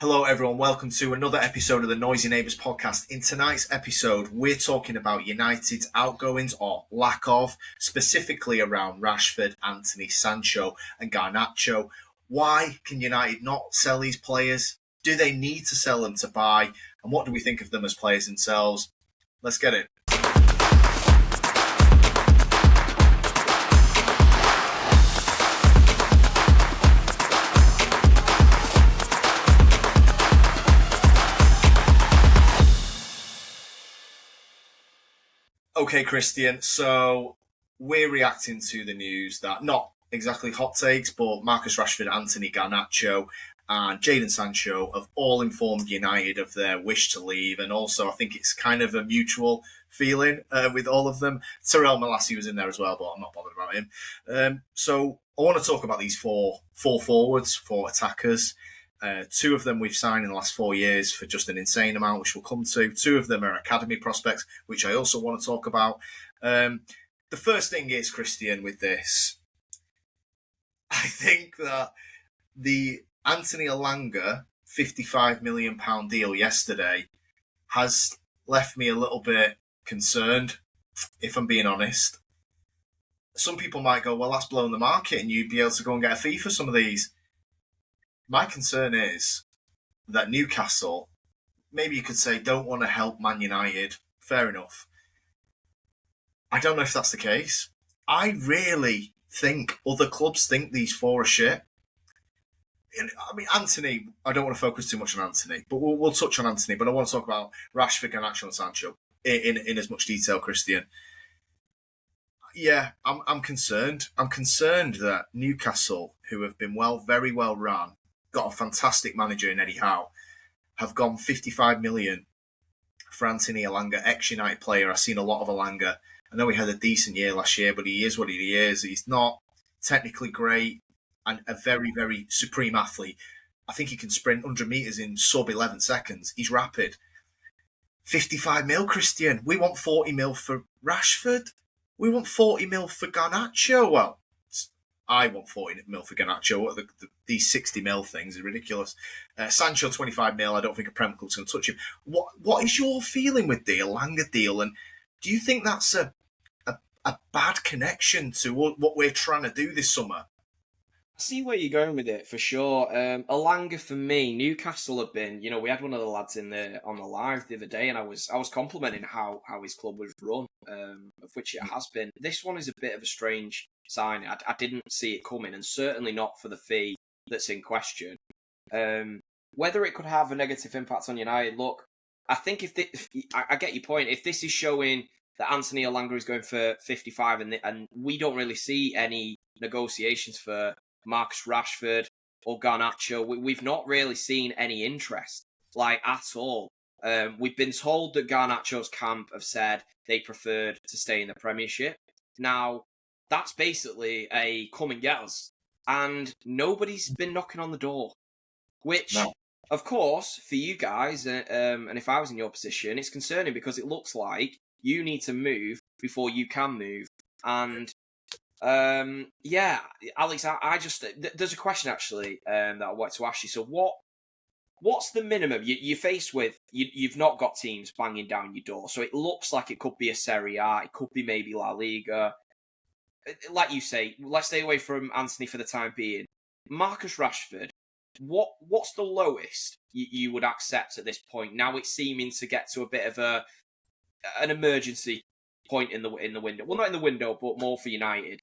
Hello, everyone. Welcome to another episode of the Noisy Neighbours podcast. In tonight's episode, we're talking about United's outgoings or lack of, specifically around Rashford, Anthony, Sancho, and Garnacho. Why can United not sell these players? Do they need to sell them to buy? And what do we think of them as players themselves? Let's get it. Okay, Christian, so we're reacting to the news that, not exactly hot takes, but Marcus Rashford, Anthony Garnacho, and Jadon Sancho have all informed United of their wish to leave. And also, I think it's kind of a mutual feeling with all of them. Tyrell Malacia was in there as well, but I'm not bothered about him. So I want to talk about these four forwards, four attackers. Two of them we've signed in the last 4 years for just an insane amount, which we'll come to. Two of them are academy prospects, which I also want to talk about. The first thing is, Christian, with this, I think that the Anthony Elanga £55 million deal yesterday has left me a little bit concerned, if I'm being honest. Some people might go, well, that's blown the market and you'd be able to go and get a fee for some of these. My concern is that Newcastle, maybe you could say, don't want to help Man United. Fair enough. I don't know if that's the case. I really think other clubs think these four are shit. I mean, Anthony, I don't want to focus too much on Anthony, but we'll touch on Anthony. But I want to talk about Rashford, Garnacho and Sancho in as much detail, Christian. Yeah, I'm concerned. I'm concerned that Newcastle, who have been very well run, got a fantastic manager in Eddie Howe, have gone 55 million for Anthony Elanga, ex-United player. I've seen a lot of Elanga. I know he had a decent year last year, but he is what he is. He's not technically great and a very supreme athlete. I think he can sprint 100 metres in sub 11 seconds. He's rapid. 55 mil, Christian. We want 40 mil for Rashford. We want 40 mil for Garnacho. Well, I want 40 mil for Garnacho. These 60 mil things are ridiculous. Sancho, 25 mil. I don't think a Premier Club's going to touch him. What is your feeling with the Elanga deal? And do you think that's a bad connection to what we're trying to do this summer? I see where you're going with it, for sure. Elanga, for me, Newcastle have been, we had one of the lads on the live the other day, and I was complimenting how his club was run, of which it has been. This one is a bit of a strange sign. I didn't see it coming, and certainly not for the fee that's in question. Whether it could have a negative impact on United, look, I think I get your point. If this is showing that Anthony Elanga is going for 55 and we don't really see any negotiations for Marcus Rashford or Garnacho, we've not really seen any interest, at all. We've been told that Garnacho's camp have said they preferred to stay in the Premiership. Now, that's basically a come and get us. And nobody's been knocking on the door. Which, no. Of course, for you guys, and if I was in your position, it's concerning because it looks like you need to move before you can move. And Alex, I just there's a question actually that I wanted to ask you. So what's the minimum you're faced with? You've not got teams banging down your door, so it looks like it could be a Serie A, it could be maybe La Liga. Like you say, let's stay away from Anthony for the time being. Marcus Rashford, what's the lowest you would accept at this point? Now it's seeming to get to a bit of an emergency point in the window. Well, not in the window, but more for United.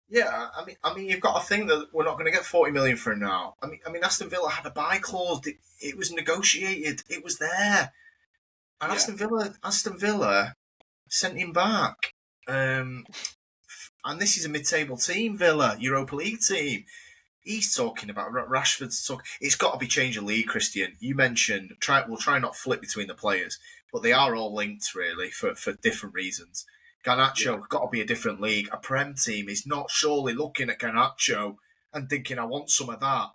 Yeah, I mean, you've got to think that we're not going to get 40 million for him now. I mean, Aston Villa had a buy clause. It was negotiated. It was there, and yeah. Aston Villa sent him back. And this is a mid-table team, Villa, Europa League team. He's talking about Rashford's talk. It's got to be change of league, Christian. You mentioned we'll try not flip between the players, but they are all linked really for different reasons. Garnacho got to be a different league. A Prem team is not surely looking at Garnacho and thinking, I want some of that.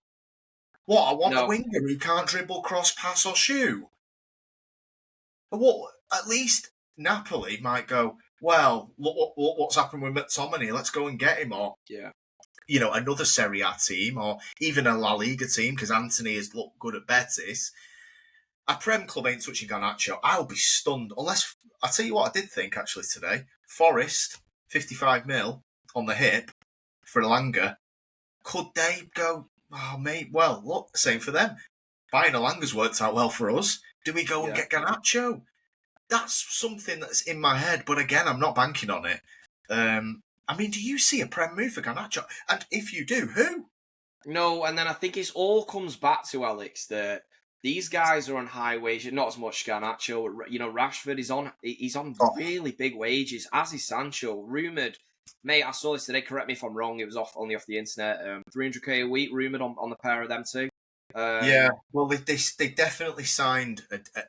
What? I want a winger who can't dribble, cross, pass or shoot. What? At least Napoli might go, well, look what's happened with McTominay. Let's go and get him. Or, another Serie A team or even a La Liga team, because Anthony has looked good at Betis. A Prem club ain't touching Garnacho. I'll be stunned. Unless, I'll tell you what I did think actually today. Forest, 55 mil on the hip for Elanga. Could they go, oh, mate, well, look, same for them. Buying Elanga's worked out well for us. Do we go and get Garnacho? That's something that's in my head, but again, I'm not banking on it. I mean, do you see a Prem move for Garnacho? And if you do, who? No, and then I think it all comes back to, Alex, that these guys are on high wages, not as much Garnacho. Rashford is he's on really big wages, as is Sancho. Rumoured, mate, I saw this today, correct me if I'm wrong, it was only off the internet, 300k a week rumoured on the pair of them two. Well, they definitely signed.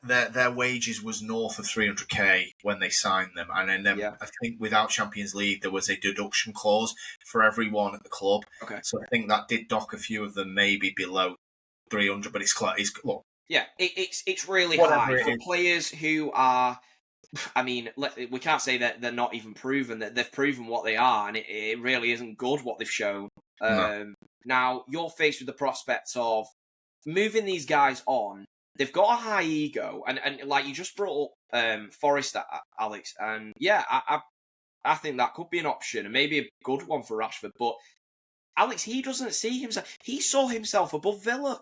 Their wages was north of 300k when they signed them, and then I think without Champions League there was a deduction clause for everyone at the club. Okay. So I think that did dock a few of them maybe below 300, but it's look. Yeah, it's really high for players who are. I mean, we can't say that they're not even proven, that they've proven what they are, and it really isn't good what they've shown. No. Now you're faced with the prospect of moving these guys on. They've got a high ego, and like you just brought up Forest, Alex, and yeah, I think that could be an option, and maybe a good one for Rashford. But Alex, he doesn't see himself. He saw himself above Villa,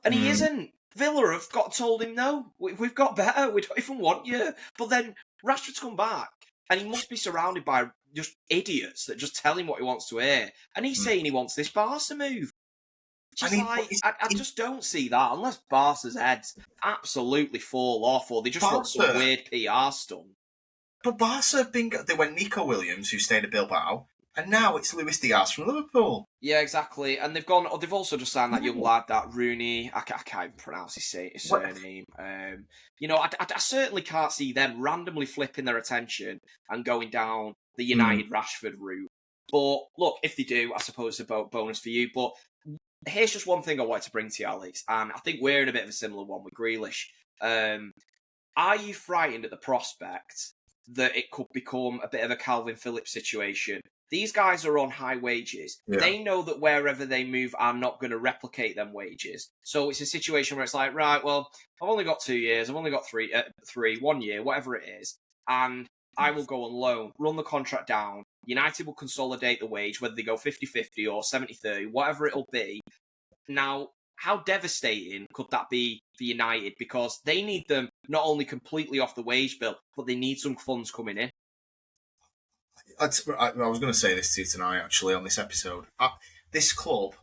and he isn't. Villa have told him, no, we've got better, we don't even want you. But then Rashford's come back, and he must be surrounded by just idiots that just tell him what he wants to hear. And he's saying he wants this Barca move. I just don't see that, unless Barca's heads absolutely fall off, or they just want some weird PR stunt. But Barca they went Nico Williams, who stayed at Bilbao, and now it's Luis Diaz from Liverpool. Yeah, exactly. And they've also just signed that young lad, that Rooney. I can't even pronounce his surname. I certainly can't see them randomly flipping their attention and going down the United Rashford route. But look, if they do, I suppose it's a bonus for you. But here's just one thing I wanted to bring to you, Alex, and I think we're in a bit of a similar one with Grealish. Are you frightened at the prospect that it could become a bit of a Calvin Phillips situation? These guys are on high wages. Yeah. They know that wherever they move are not going to replicate them wages. So it's a situation where it's like, right, well, I've only got 2 years, I've only got 1 year, whatever it is, and I will go on loan, run the contract down. United will consolidate the wage, whether they go 50-50 or 70-30, whatever it'll be. Now, how devastating could that be for United? Because they need them not only completely off the wage bill, but they need some funds coming in. I was going to say this to you tonight, actually, on this episode. This club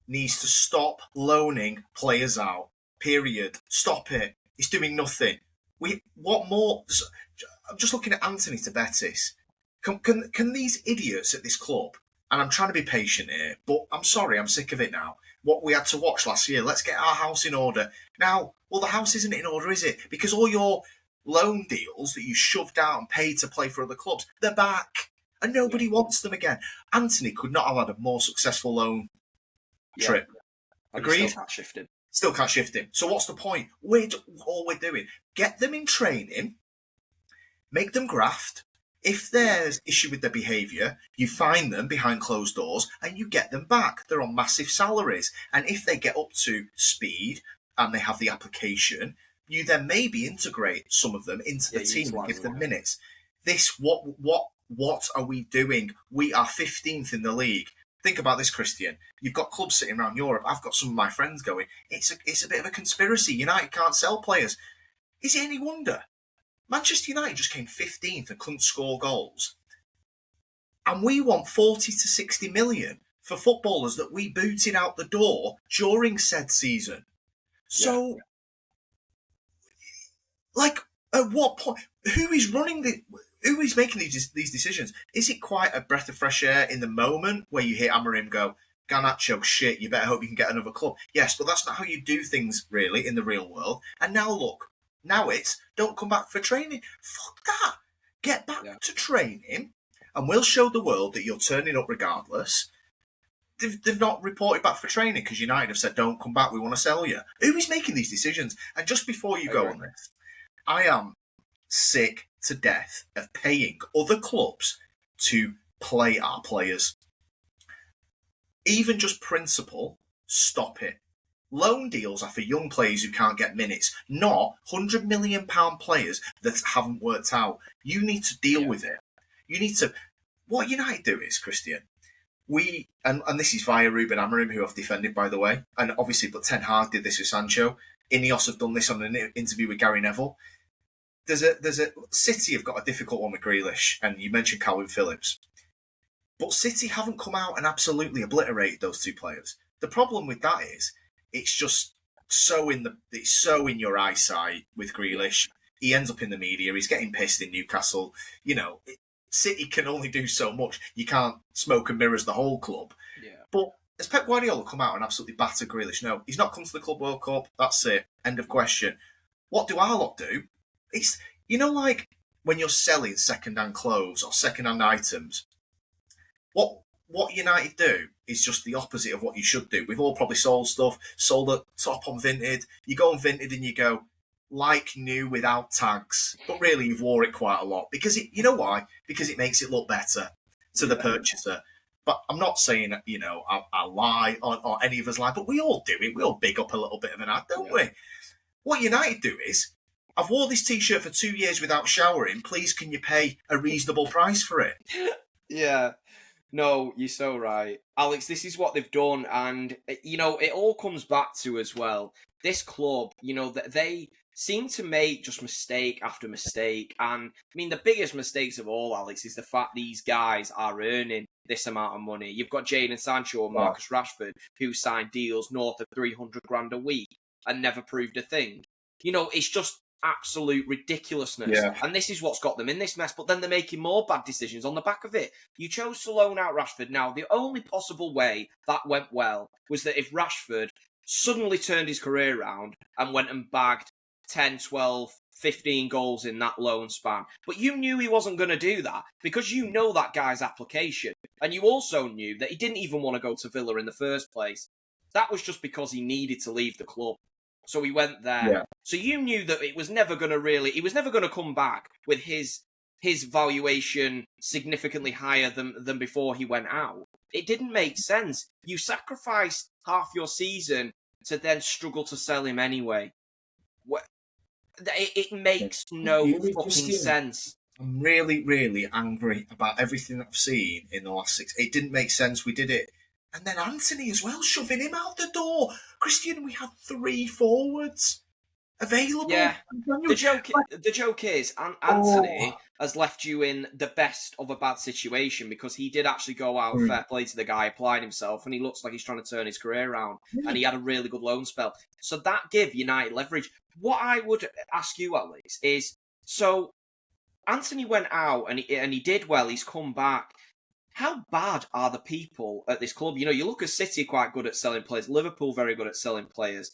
needs to stop loaning players out. Period. Stop it. It's doing nothing. What more? I'm just looking at Anthony to Betis. Can these idiots at this club, and I'm trying to be patient here, but I'm sorry, I'm sick of it now. What we had to watch last year, let's get our house in order. Now, well, the house isn't in order, is it? Because all your loan deals that you shoved out and paid to play for other clubs, they're back. And nobody wants them again. Anthony could not have had a more successful loan trip. Agreed? Still can't shift him. So what's the point? All we're doing, get them in training, make them graft. If there's issue with their behaviour, you find them behind closed doors and you get them back. They're on massive salaries. And if they get up to speed and they have the application, you then maybe integrate some of them into the team and give them minutes. What are we doing? We are 15th in the league. Think about this, Christian. You've got clubs sitting around Europe. I've got some of my friends going, it's a bit of a conspiracy. United can't sell players. Is it any wonder? Manchester United just came 15th and couldn't score goals. And we want 40 to 60 million for footballers that we booted out the door during said season. So, at what point? Who is making these decisions? Is it quite a breath of fresh air in the moment where you hear Amorim go, Garnacho, shit, you better hope you can get another club? Yes, but that's not how you do things, really, in the real world. And now look, now it's, don't come back for training. Fuck that. Get back to training, and we'll show the world that you're turning up regardless. They've not reported back for training because United have said, don't come back, we want to sell you. Who is making these decisions? And just before you go on this, I am sick to death of paying other clubs to play our players. Even just principle, stop it. Loan deals are for young players who can't get minutes, not £100 million players that haven't worked out. You need to deal with it. You need to. What United do is, Christian, and this is via Ruben Amorim, who I've defended, by the way, and obviously, but Ten Hag did this with Sancho. Ineos have done this on an interview with Gary Neville. There's a City have got a difficult one with Grealish, and you mentioned Calvin Phillips. But City haven't come out and absolutely obliterated those two players. The problem with that is it's just it's so in your eyesight with Grealish. He ends up in the media. He's getting pissed in Newcastle. City can only do so much. You can't smoke and mirrors the whole club. Yeah. But has Pep Guardiola come out and absolutely batter Grealish? No, he's not come to the Club World Cup. That's it. End of question. What do our lot do? It's, like when you're selling second-hand clothes or second-hand items, what United do is just the opposite of what you should do. We've all probably sold stuff, sold at top on Vinted. You go on Vinted and you go, like new without tags. But really, you've wore it quite a lot. Because you know why? Because it makes it look better to the purchaser. But I'm not saying, I lie or any of us lie, but we all do it. We all big up a little bit of an ad, don't we? What United do is, I've wore this T-shirt for 2 years without showering. Please, can you pay a reasonable price for it? Yeah. No, you're so right. Alex, this is what they've done, and, it all comes back to, as well, this club, they seem to make just mistake after mistake, and, the biggest mistakes of all, Alex, is the fact these guys are earning this amount of money. You've got Jadon Sancho and Marcus Rashford, who signed deals north of 300 grand a week and never proved a thing. It's just absolute ridiculousness. Yeah. And this is what's got them in this mess, but then they're making more bad decisions on the back of it. You chose to loan out Rashford. Now, the only possible way that went well was that if Rashford suddenly turned his career around and went and bagged 10, 12, 15 goals in that loan span. But you knew he wasn't going to do that because you know that guy's application. And you also knew that he didn't even want to go to Villa in the first place. That was just because he needed to leave the club. So he went there. Yeah. So you knew that he was never going to come back with his valuation significantly higher than before he went out. It didn't make sense. You sacrificed half your season to then struggle to sell him anyway. It makes no fucking sense. I'm really, really angry about everything I've seen in the last 6. It didn't make sense. We did it. And then Anthony as well, shoving him out the door. Christian, we had 3 forwards available. Yeah. The joke is, Anthony has left you in the best of a bad situation because he did actually go out, fair play to the guy, applied himself, and he looks like he's trying to turn his career around. And he had a really good loan spell. So that gave United leverage. What I would ask you, Alex, is, so Anthony went out and he did well, he's come back. How bad are the people at this club? You look at City quite good at selling players, Liverpool very good at selling players.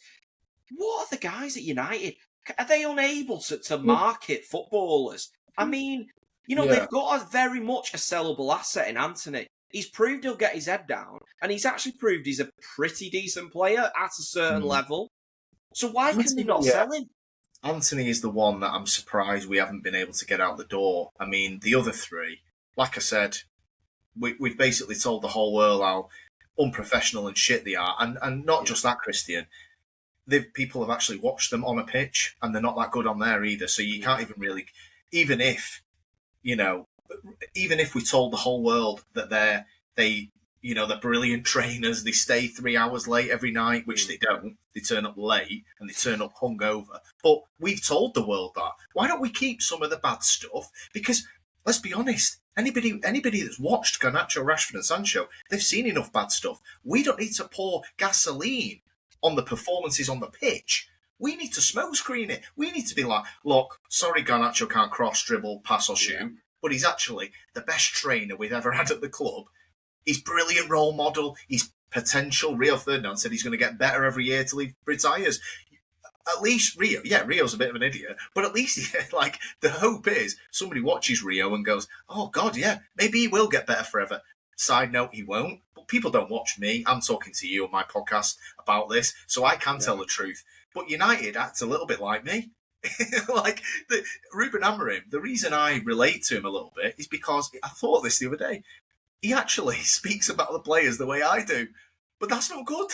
What are the guys at United? Are they unable to market footballers? They've got very much a sellable asset in Anthony. He's proved he'll get his head down, and he's actually proved he's a pretty decent player at a certain level. So why can they not sell him? Anthony is the one that I'm surprised we haven't been able to get out the door. The other 3, like I said, we've basically told the whole world how unprofessional and shit they are. And not just that, Christian. People have actually watched them on a pitch, and they're not that good on there either. So you can't even really... Even if we told the whole world that they're brilliant trainers, they stay 3 hours late every night, which they don't. They turn up late, and they turn up hungover. But we've told the world that. Why don't we keep some of the bad stuff? Because, let's be honest, anybody that's watched Garnacho, Rashford and Sancho, they've seen enough bad stuff. We don't need to pour gasoline on the performances on the pitch. We need to smoke screen it. We need to be like, look, sorry Garnacho can't cross, dribble, pass or shoot, but he's actually the best trainer we've ever had at the club. He's brilliant role model. He's potential. Rio Ferdinand said he's going to get better every year till he retires. At least Rio, Rio's a bit of an idiot, but at least, the hope is somebody watches Rio and goes, oh God, yeah, maybe he will get better forever. Side note, he won't. But people don't watch me. I'm talking to you on my podcast about this, so I can tell the truth. But United acts a little bit like me. Ruben Amorim, the reason I relate to him a little bit is because I thought this the other day. he actually speaks about the players the way I do, but that's not good.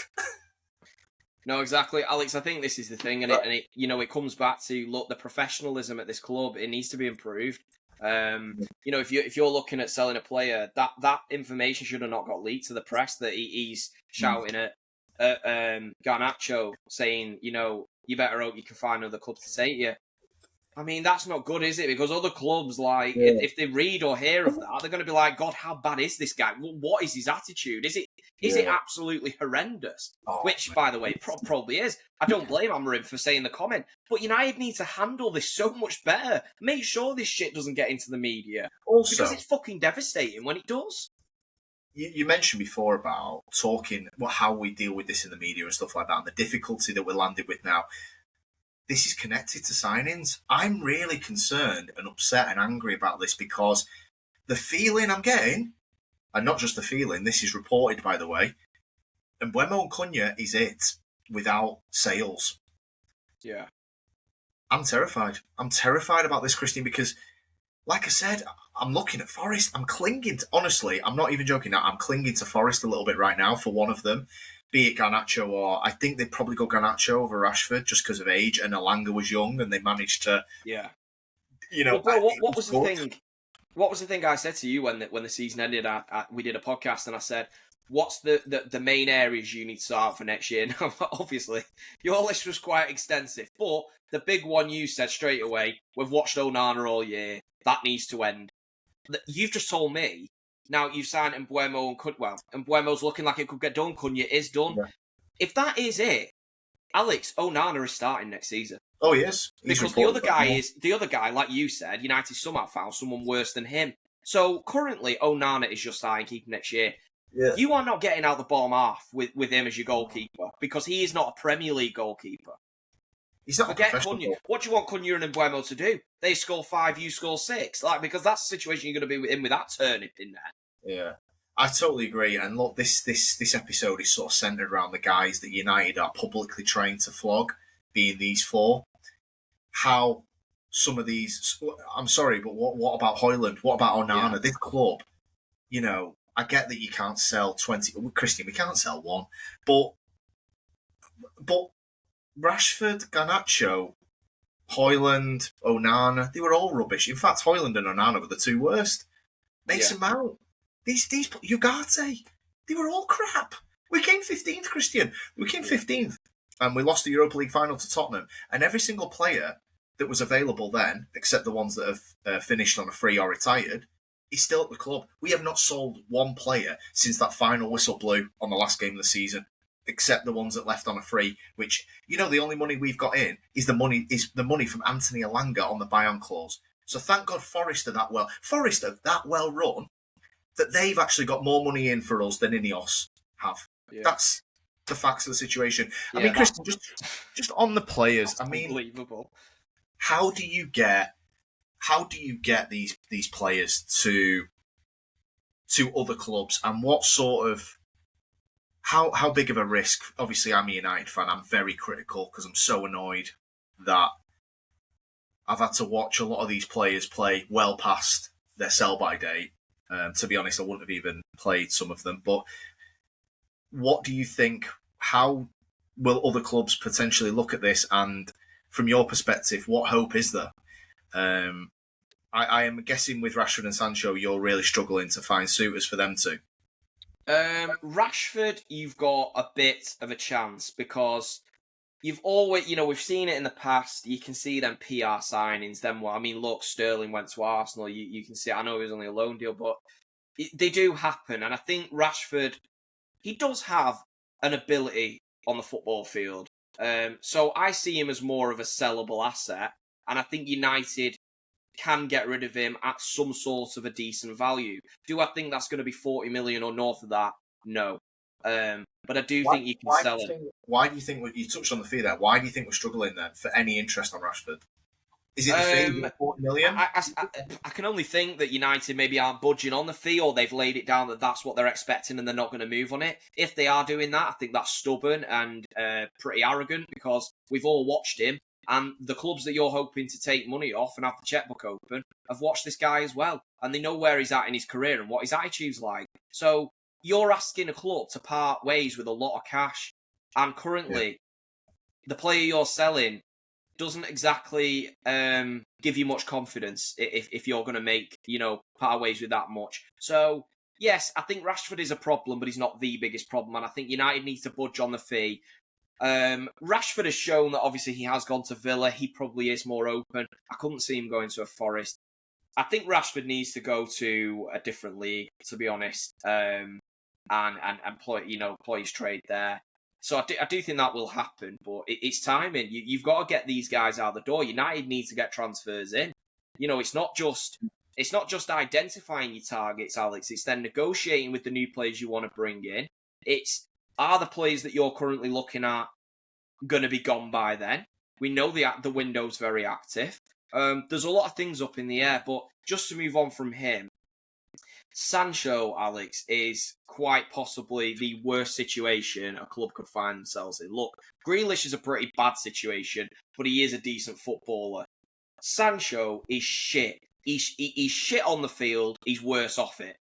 No, exactly, Alex. I think this is the thing, and it it comes back to, look, the professionalism at this club. It needs to be improved. If you're looking at selling a player, that information should have not got leaked to the press. That he's shouting at Garnacho, saying, you better hope you can find another club to take you. I mean, that's not good, is it? Because other clubs, like, if they read or hear of that, they're going to be like, God, how bad is this guy? What is his attitude? Is it absolutely horrendous? Which, by the way, probably is. I don't blame Amorim for saying the comment. But United need to handle this so much better. Make sure this shit doesn't get into the media. Also, because it's fucking devastating when it does. You mentioned before about talking, how we deal with this in the media and stuff like that, and the difficulty that we're landed with now. This is connected to signings. I'm really concerned and upset and angry about this because the feeling I'm getting, and not just the feeling, this is reported, by the way, and Mbeumo and Cunha is it without sales. Yeah. I'm terrified. I'm terrified about this, Christian, because, like I said, I'm looking at Forest. I'm clinging to, honestly, I'm not even joking now, I'm clinging to Forest a little bit right now for one of them. Be it Garnacho, or I think they'd probably go Garnacho over Rashford just because of age, and Alanga was young and they managed to... Yeah. Well, bro, what was the thing? What was the thing I said to you when the season ended? We did a podcast and I said, what's the main areas you need to sort out for next year? Now, obviously, your list was quite extensive, but the big one you said straight away, we've watched Onana all year, that needs to end. You've just told me, now you've signed Mbeumo and Cunha, and Mbeumo's looking like it could get done, Cunha is done. Yeah. If that is it, Alex, Onana is starting next season. Oh, yes. Because the other guy, like you said, United somehow found someone worse than him. So currently, Onana is your starting keeper next year. Yeah. You are not getting out the bottom half with him as your goalkeeper, because he is not a Premier League goalkeeper. He's not Forget Cunha. What do you want Cunha and Mbeumo to do? They score 5, you score 6. Because that's the situation you're going to be in with that turnip in there. Yeah. I totally agree. And look, this episode is sort of centred around the guys that United are publicly trying to flog, being these 4. How some of these... I'm sorry, but what about Højlund? What about Onana? Yeah. This club, I get that you can't sell 20... Christian, we can't sell 1. But Rashford, Garnacho, Højlund, Onana, they were all rubbish. In fact, Højlund and Onana were the 2 worst. Mason Mount, these Ugarte, they were all crap. We came 15th, Christian. We came 15th. And we lost the Europa League final to Tottenham. And every single player that was available then, except the ones that have finished on a free or retired, is still at the club. We have not sold 1 player since that final whistle blew on the last game of the season, except the ones that left on a free, which, the only money we've got in is the money from Anthony Alanga on the buy-on clause. So thank God Forest are that well run that they've actually got more money in for us than Ineos have. Yeah. That's the facts of the situation. Yeah, I mean, Christian, just on the players, I mean, unbelievable. How do you get these players to other clubs, and what sort of how big of a risk? Obviously, I'm a United fan. I'm very critical because I'm so annoyed that I've had to watch a lot of these players play well past their sell-by date. To be honest, I wouldn't have even played some of them. But what do you think? How will other clubs potentially look at this? And from your perspective, what hope is there? I am guessing with Rashford and Sancho, you're really struggling to find suitors for them too. Rashford, you've got a bit of a chance because you've always, we've seen it in the past. You can see them PR signings. Look, Sterling went to Arsenal. You can see, I know it was only a loan deal, but they do happen. And I think Rashford, he does have an ability on the football field. So I see him as more of a sellable asset. And I think United can get rid of him at some sort of a decent value. Do I think that's going to be 40 million or north of that? No. But I do think you can sell him. Why do you think, you touched on the fee there, why do you think we're struggling then for any interest on Rashford? Is it the fee, 40 million? I can only think that United maybe aren't budging on the fee, or they've laid it down that that's what they're expecting and they're not going to move on it. If they are doing that, I think that's stubborn and pretty arrogant, because we've all watched him, and the clubs that you're hoping to take money off and have the checkbook open have watched this guy as well, and they know where he's at in his career and what his attitude's like. So you're asking a club to part ways with a lot of cash, and currently the player you're selling doesn't exactly give you much confidence if you're going to make, part ways with that much. So, yes, I think Rashford is a problem, but he's not the biggest problem. And I think United needs to budge on the fee. Rashford has shown that obviously he has gone to Villa. He probably is more open. I couldn't see him going to a Forest. I think Rashford needs to go to a different league, to be honest, and play his trade there. So I do think that will happen, but it's timing. You've got to get these guys out the door. United need to get transfers in. It's not just identifying your targets, Alex. It's then negotiating with the new players you want to bring in. Are the players that you're currently looking at going to be gone by then? We know the window's very active. There's a lot of things up in the air, but just to move on from him, Sancho, Alex, is quite possibly the worst situation a club could find themselves in. Look, Grealish is a pretty bad situation, but he is a decent footballer. Sancho is shit. He's shit on the field. He's worse off it.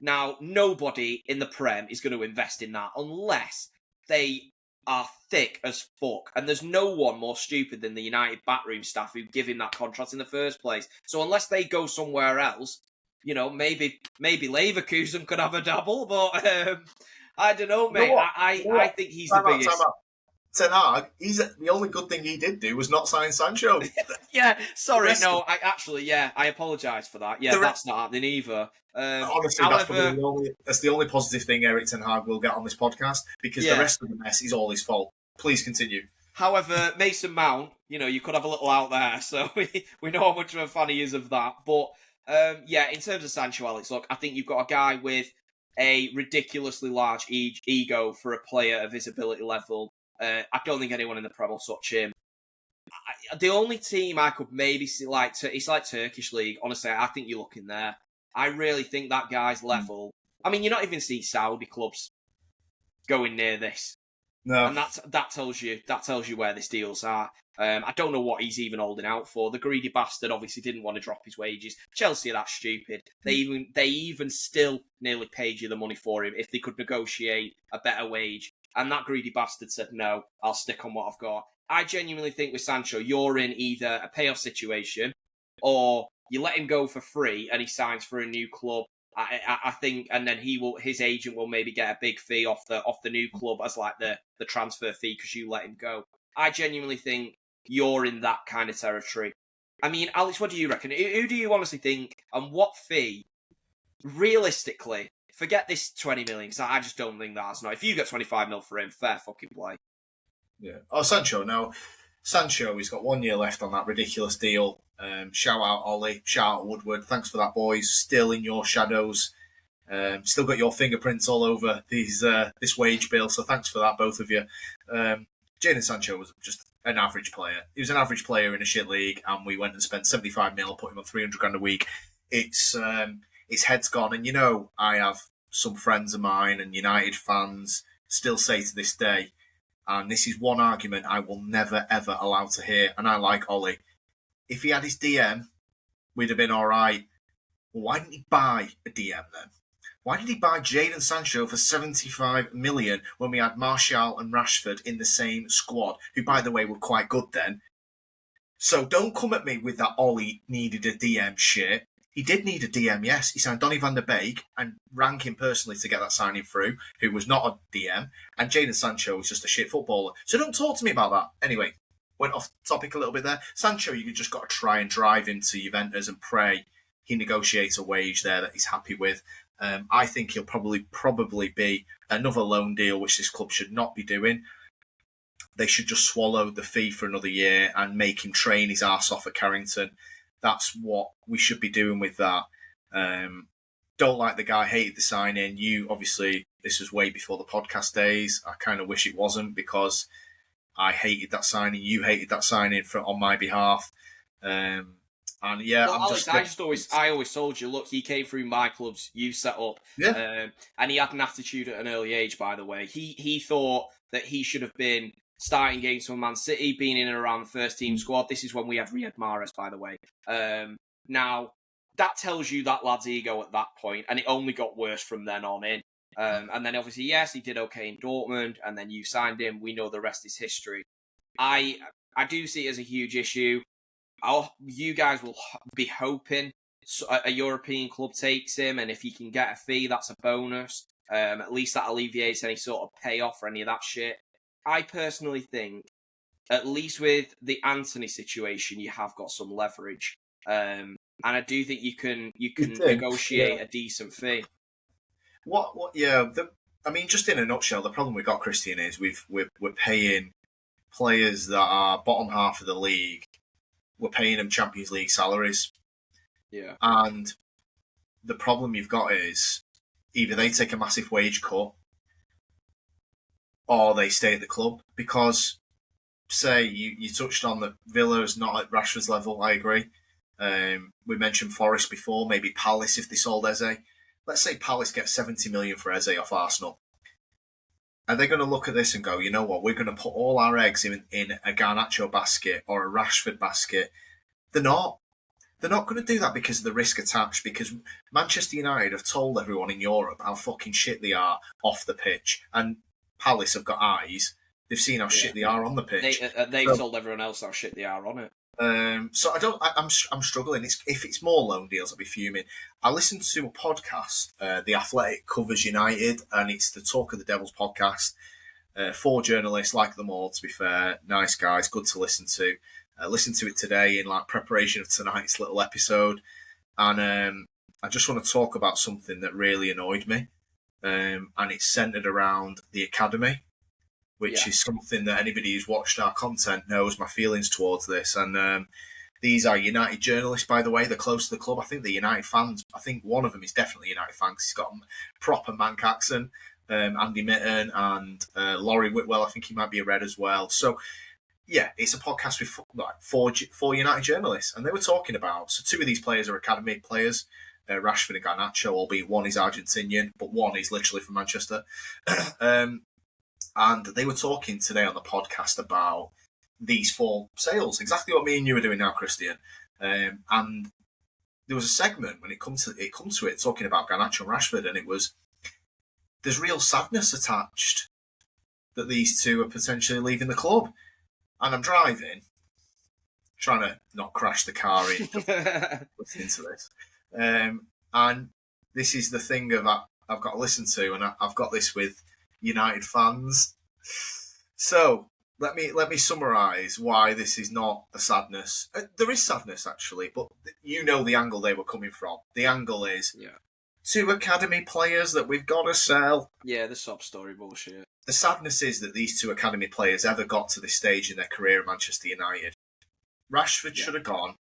Now, nobody in the Prem is going to invest in that unless they are thick as fuck. And there's no one more stupid than the United backroom staff who give him that contract in the first place. So unless they go somewhere else, maybe Leverkusen could have a double, but I don't know, mate. I think he's the biggest. Ten Hag, the only good thing he did do was not sign Sancho. Yeah, sorry, I apologise for that. Yeah, that's not happening either. Honestly, however, that's the only positive thing Erik ten Hag will get on this podcast, because the rest of the mess is all his fault. Please continue. However, Mason Mount, you could have a little out there, so we know how much of a fan he is of that. But in terms of Sancho, Alex, look, I think you've got a guy with a ridiculously large ego for a player of his ability level. I don't think anyone in the Prem will touch him. The only team I could maybe see, it's like Turkish League. Honestly, I think you're looking there. I really think that guy's level. I mean, you're not even seeing Saudi clubs going near this. No, and that tells you where this deals are. I don't know what he's even holding out for. The greedy bastard obviously didn't want to drop his wages. Chelsea are that stupid. They even still nearly paid you the money for him if they could negotiate a better wage. And that greedy bastard said, no, I'll stick on what I've got. I genuinely think with Sancho, you're in either a payoff situation or you let him go for free and he signs for a new club. I think, and then his agent will maybe get a big fee off the new club as like the transfer fee because you let him go. I genuinely think you're in that kind of territory. I mean, Alex, what do you reckon? Who do you honestly think, and what fee, realistically, forget this 20 million, because I just don't think that's not. If you get 25 mil for him, fair fucking play. Yeah. Oh, Sancho, no. Sancho, he's got 1 year left on that ridiculous deal. Shout out Ollie, shout out Woodward. Thanks for that, boys. Still in your shadows. Still got your fingerprints all over this wage bill, so thanks for that, both of you. Jadon Sancho was just an average player. He was an average player in a shit league, and we went and spent 75 mil, put him on 300 grand a week. His head's gone, and I have some friends of mine and United fans still say to this day, and this is one argument I will never ever allow to hear, and I like Ollie. If he had his DM, we'd have been all right. Well, why didn't he buy a DM then? Why did he buy Jadon Sancho for 75 million when we had Martial and Rashford in the same squad, who, by the way, were quite good then? So don't come at me with that Ollie needed a DM shit. He did need a DM, yes. He signed Donny van der Beek and rang him personally to get that signing through, who was not a DM. And Jadon Sancho was just a shit footballer. So don't talk to me about that. Anyway, went off topic a little bit there. Sancho, you just got to try and drive him to Juventus and pray he negotiates a wage there that he's happy with. I think he'll probably be another loan deal, which this club should not be doing. They should just swallow the fee for another year and make him train his arse off at Carrington. That's what we should be doing with that. Don't like the guy, hated the signing. You, obviously, this was way before the podcast days. I kind of wish it wasn't, because I hated that signing. You hated that signing on my behalf. And yeah, well, Alex, I always told you, look, he came through my clubs you set up. Yeah. And he had an attitude at an early age, by the way. He thought that he should have been starting games for Man City, being in and around the first team squad. This is when we had Riyad Mahrez, by the way. Now, that tells you that lad's ego at that point, and it only got worse from then on in. And then obviously, yes, he did okay in Dortmund, and then you signed him. We know the rest is history. I do see it as a huge issue. You guys will be hoping a European club takes him, and if he can get a fee, that's a bonus. At least that alleviates any sort of payoff or any of that shit. I personally think, at least with the Antony situation, you have got some leverage. And I do think you can negotiate a decent fee. Yeah. I mean, just in a nutshell, the problem we've got, Christian, is we're paying players that are bottom half of the league. We're paying them Champions League salaries. Yeah. And the problem you've got is either they take a massive wage cut or they stay at the club. Because, say, you touched on that Villa is not at Rashford's level, I agree. We mentioned Forest before, maybe Palace if they sold Eze. Let's say Palace get 70 million for Eze off Arsenal. Are they going to look at this and go, you know what, we're going to put all our eggs in a Garnacho basket or a Rashford basket? They're not. They're not going to do that because of the risk attached, because Manchester United have told everyone in Europe how fucking shit they are off the pitch. And Palace have got eyes. They've seen how shit they are on the pitch. They've told everyone else how shit they are on it. So I'm struggling. If it's more loan deals, I'll be fuming. I listened to a podcast, The Athletic covers United, and it's the Talk of the Devils podcast. 4 journalists, like them all, to be fair. Nice guys, good to listen to. Listen to it today in preparation of tonight's little episode. And I just want to talk about something that really annoyed me. And it's centred around the academy, which is something that anybody who's watched our content knows my feelings towards this. And these are United journalists, by the way. They're close to the club. I think they're United fans. I think one of them is definitely a United fan because he's got a proper Manc accent. Andy Mitten and Laurie Whitwell, I think he might be a Red as well. So, yeah, it's a podcast with four United journalists. And they were talking about, so 2 of these players are academy players, Rashford and Garnacho, albeit one is Argentinian, but one is literally from Manchester. And they were talking today on the podcast about these 4 sales, exactly what me and you are doing now, Christian. And there was a segment when it comes to it talking about Garnacho and Rashford, and it was, there's real sadness attached that these 2 are potentially leaving the club. And I'm driving, trying to not crash the car in listening to this. And this is the thing I've got to listen to, and I've got this with United fans. So let me summarise why this is not a sadness. There is sadness actually, but you know the angle they were coming from. The angle is 2 academy players that we've got to sell. Yeah, the sob story bullshit. The sadness is that these 2 academy players ever got to this stage in their career at Manchester United. Rashford should have gone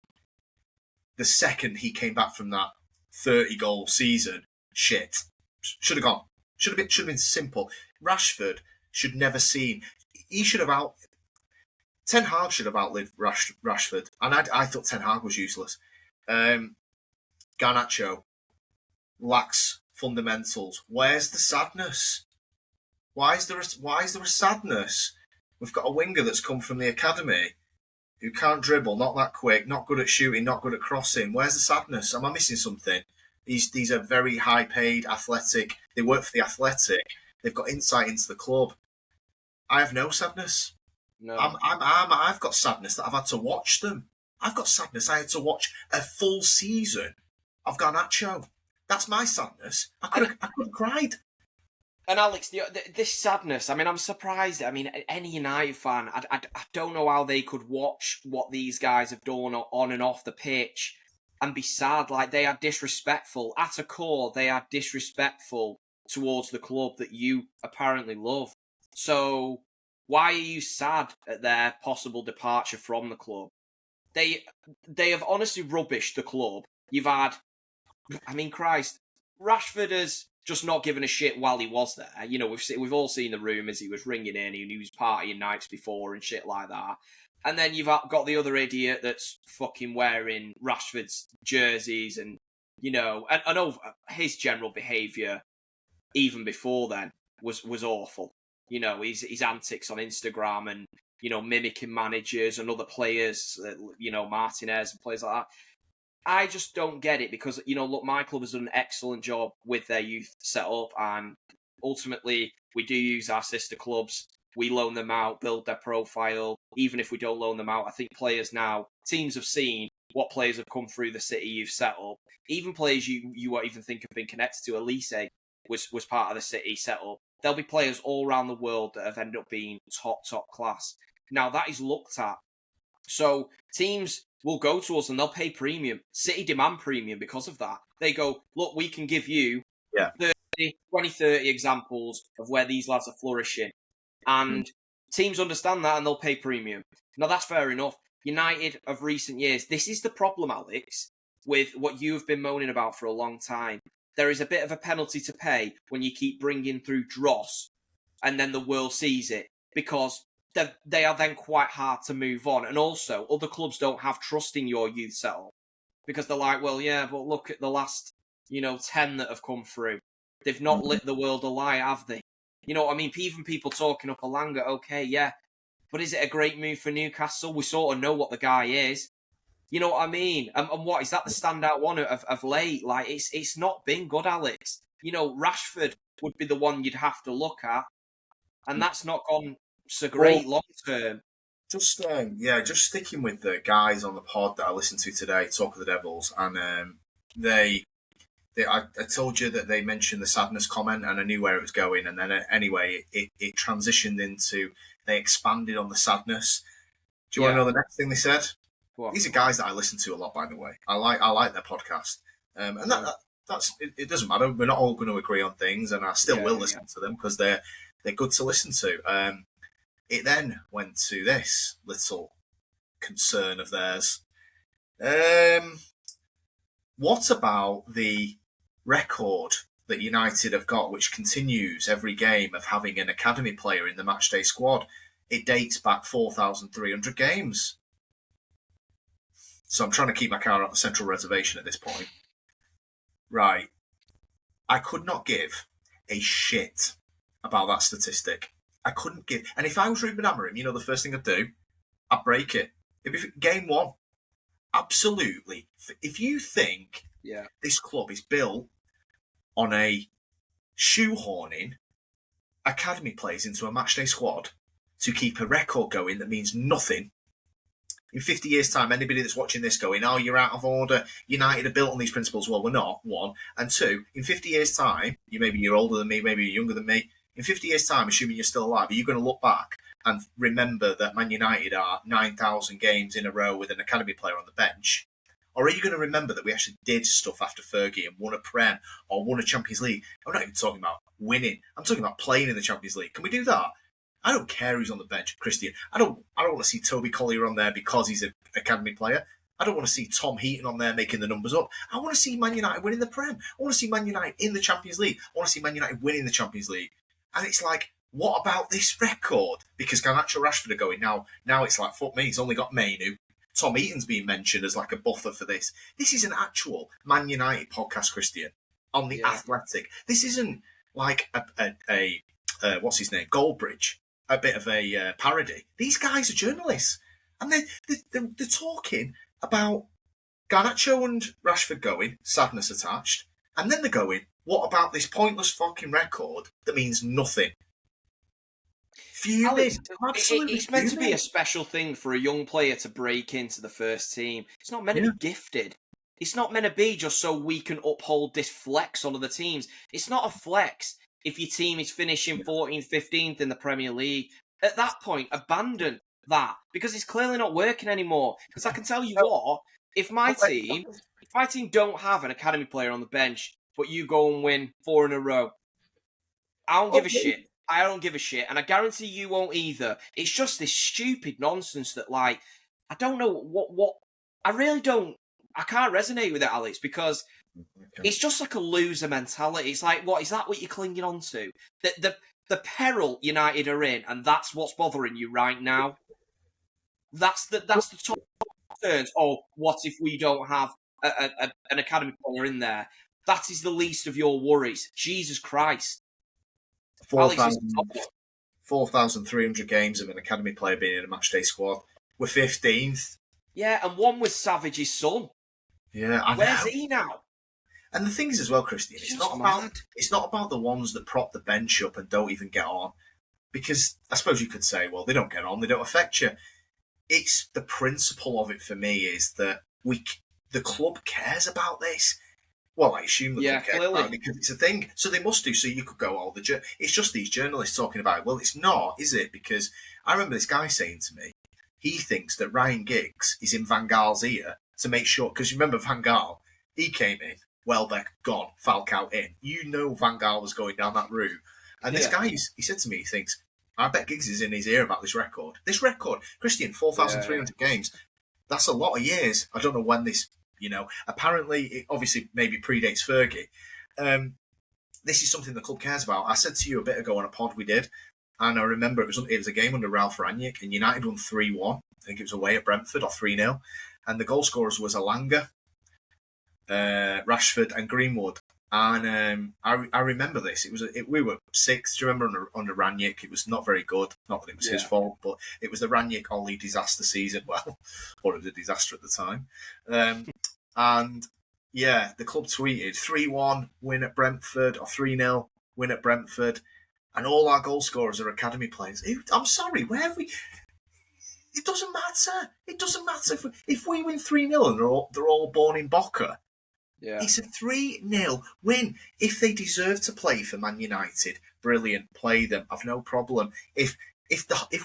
the second he came back from that 30-goal season. Shit. Should have gone. Should have been simple. Rashford should never seen. He should have Ten Hag should have outlived Rashford, and I thought Ten Hag was useless. Garnacho lacks fundamentals. Where's the sadness? Why is there a sadness? We've got a winger that's come from the academy who can't dribble, not that quick, not good at shooting, not good at crossing. Where's the sadness? Am I missing something? These are very high-paid, athletic. They work for the Athletic. They've got insight into the club. I have no sadness. No, I've got sadness that I've had to watch them. I've got sadness I had to watch a full season of Garnacho. That's my sadness. I could have cried. And Alex, this sadness, I mean, I'm surprised. I mean, any United fan, I don't know how they could watch what these guys have done on and off the pitch and be sad. Like, they are disrespectful. At a core, they are disrespectful towards the club that you apparently love. So, why are you sad at their possible departure from the club? They have honestly rubbished the club. You've had, I mean, Christ, Rashford has just not given a shit while he was there. You know, we've all seen the rumours he was ringing in, he was partying nights before and shit like that. And then you've got the other idiot that's fucking wearing Rashford's jerseys and, you know, and I know his general behaviour, even before then, was awful. You know, his antics on Instagram and, you know, mimicking managers and other players, you know, Martinez and players like that. I just don't get it because, look, my club has done an excellent job with their youth setup, and ultimately we do use our sister clubs. We loan them out, build their profile. Even if we don't loan them out, I think players now, teams have seen what players have come through the City youth setup. Even players you won't even think have been connected to. Elise was part of the City setup. There'll be players all around the world that have ended up being top class. Now that is looked at. So teams will go to us and they'll pay premium. City demand premium because of that. They go, look, we can give you 30 examples of where these lads are flourishing. And teams understand that and they'll pay premium. Now, that's fair enough. United of recent years, this is the problem, Alex, with what you've been moaning about for a long time. There is a bit of a penalty to pay when you keep bringing through dross and then the world sees it because they are then quite hard to move on. And also, other clubs don't have trust in your youth setup because they're like, well, yeah, but look at the last, 10 that have come through. They've not lit the world alight, have they? You know what I mean? Even people talking up Alanga, okay, yeah. But is it a great move for Newcastle? We sort of know what the guy is. You know what I mean? And what, is that the standout one of late? Like, it's not been good, Alex. Rashford would be the one you'd have to look at. And that's not gone so great long term. Just sticking with the guys on the pod that I listened to today, Talk of the Devils, and I told you that they mentioned the sadness comment, and I knew where it was going. And then anyway, it transitioned into they expanded on the sadness. Do you want to know the next thing they said? What? These are guys that I listen to a lot, by the way. I like their podcast, and that's it. Doesn't matter. We're not all going to agree on things, and I still will listen to them because they're good to listen to. It then went to this little concern of theirs. What about the record that United have got, which continues every game of having an academy player in the matchday squad? It dates back 4,300 games. So I'm trying to keep my car at the central reservation at this point. Right. I could not give a shit about that statistic. I couldn't give. And if I was Ruben Amorim, the first thing I'd do, I'd break it. It'd be game one. Absolutely. If you think this club is built on a shoehorning academy players into a matchday squad to keep a record going that means nothing, in 50 years' time, anybody that's watching this going, oh, you're out of order, United are built on these principles. Well, we're not, one. And two, in 50 years' time, you're older than me, maybe you're younger than me, in 50 years' time, assuming you're still alive, are you going to look back and remember that Man United are 9,000 games in a row with an academy player on the bench? Or are you going to remember that we actually did stuff after Fergie and won a Prem or won a Champions League? I'm not even talking about winning. I'm talking about playing in the Champions League. Can we do that? I don't care who's on the bench, Christian. I don't want to see Toby Collier on there because he's an academy player. I don't want to see Tom Heaton on there making the numbers up. I want to see Man United winning the Prem. I want to see Man United in the Champions League. I want to see Man United winning the Champions League. And it's like, what about this record? Because Garnacho, Rashford are going now. Now it's like, fuck me, he's only got Mainu. Tom Heaton's being mentioned as like a buffer for this. This is an actual Man United podcast, Christian, on the Athletic. This isn't like a what's his name, Goldbridge. A bit of a parody. These guys are journalists, and they're talking about Garnacho and Rashford going, sadness attached, and then they're going, what about this pointless fucking record that means nothing? Alex, it's meant to be a special thing for a young player to break into the first team. It's not meant to be gifted. It's not meant to be just so we can uphold this flex on other teams. It's not a flex. If your team is finishing 14th, 15th in the Premier League, at that point, abandon that because it's clearly not working anymore. Because I can tell you what, if my team don't have an academy player on the bench, but you go and win 4 in a row, I don't give a shit. I don't give a shit, and I guarantee you won't either. It's just this stupid nonsense that, like, I don't know what. I really don't. I can't resonate with it, Alex, because it's just like a loser mentality. It's like, what is that? What you're clinging on to? The peril United are in, and that's what's bothering you right now. That's the top concerns. Oh, what if we don't have an academy player in there? That is the least of your worries. Jesus Christ. 4,300 games of an academy player being in a matchday squad. We're 15th. Yeah, and one was Savage's son. Yeah, I Where's know. he now? And the thing is as well, Christian, It's just mad. it's not about the ones that prop the bench up and don't even get on. Because I suppose you could say, well, they don't get on, they don't affect you. It's the principle of it for me is that the club cares about this. Well, I assume the Yeah, club cares about clearly. it because it's a thing. So they must do. So you could go, oh, it's just these journalists talking about it. Well, it's not, is it? Because I remember this guy saying to me, he thinks that Ryan Giggs is in Van Gaal's ear to make sure, because you remember Van Gaal, he came in, Welbeck gone, Falcao in. You know Van Gaal was going down that route. And this Yeah. guy, he said to me, he thinks, I bet Giggs is in his ear about this record. This record, Christian, Yeah. 4,300 games. That's a lot of years. I don't know when this, apparently, it obviously maybe predates Fergie. This is something the club cares about. I said to you a bit ago on a pod we did, and I remember it was a game under Ralph Rangnick, and United won 3-1. I think it was away at Brentford or 3-0. And the goal scorers was Alanga, Rashford, and Greenwood. And I remember this. We were sixth. Do you remember under Rangnick? It was not very good. Not that it was his fault, but it was the Rangnick Ollie disaster season. Well, or it was a disaster at the time. And yeah, the club tweeted 3-1 win at Brentford or 3-0 win at Brentford, and all our goal scorers are academy players. I'm sorry, where have we? It doesn't matter. It doesn't matter if we win 3-0 and they're all born in Boca. Yeah. It's a 3-0 win. If they deserve to play for Man United, brilliant, play them. I've no problem. If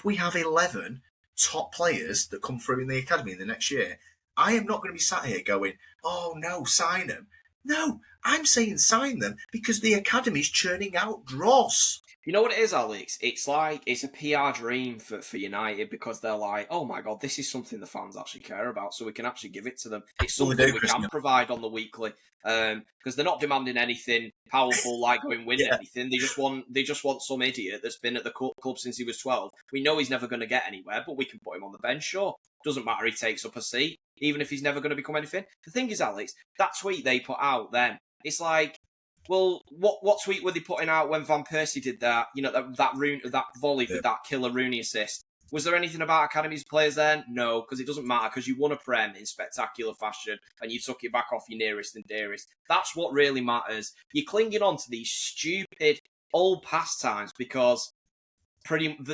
we have 11 top players that come through in the academy in the next year, I am not going to be sat here going, oh no, sign them. No, I'm saying sign them because the academy's churning out dross. You know what it is, Alex? It's like it's a PR dream for United because they're like, oh my god, this is something the fans actually care about, so we can actually give it to them. It's something we can provide on the weekly because they're not demanding anything powerful like going win anything. They just want some idiot that's been at the club since he was 12. We know he's never going to get anywhere, but we can put him on the bench. Sure, doesn't matter. He takes up a seat, even if he's never going to become anything. The thing is, Alex, that tweet they put out then, it's like, well, what tweet were they putting out when Van Persie did that? You know, that volley for that killer Rooney assist. Was there anything about Academy's players then? No, because it doesn't matter because you won a Prem in spectacular fashion and you took it back off your nearest and dearest. That's what really matters. You're clinging on to these stupid old pastimes because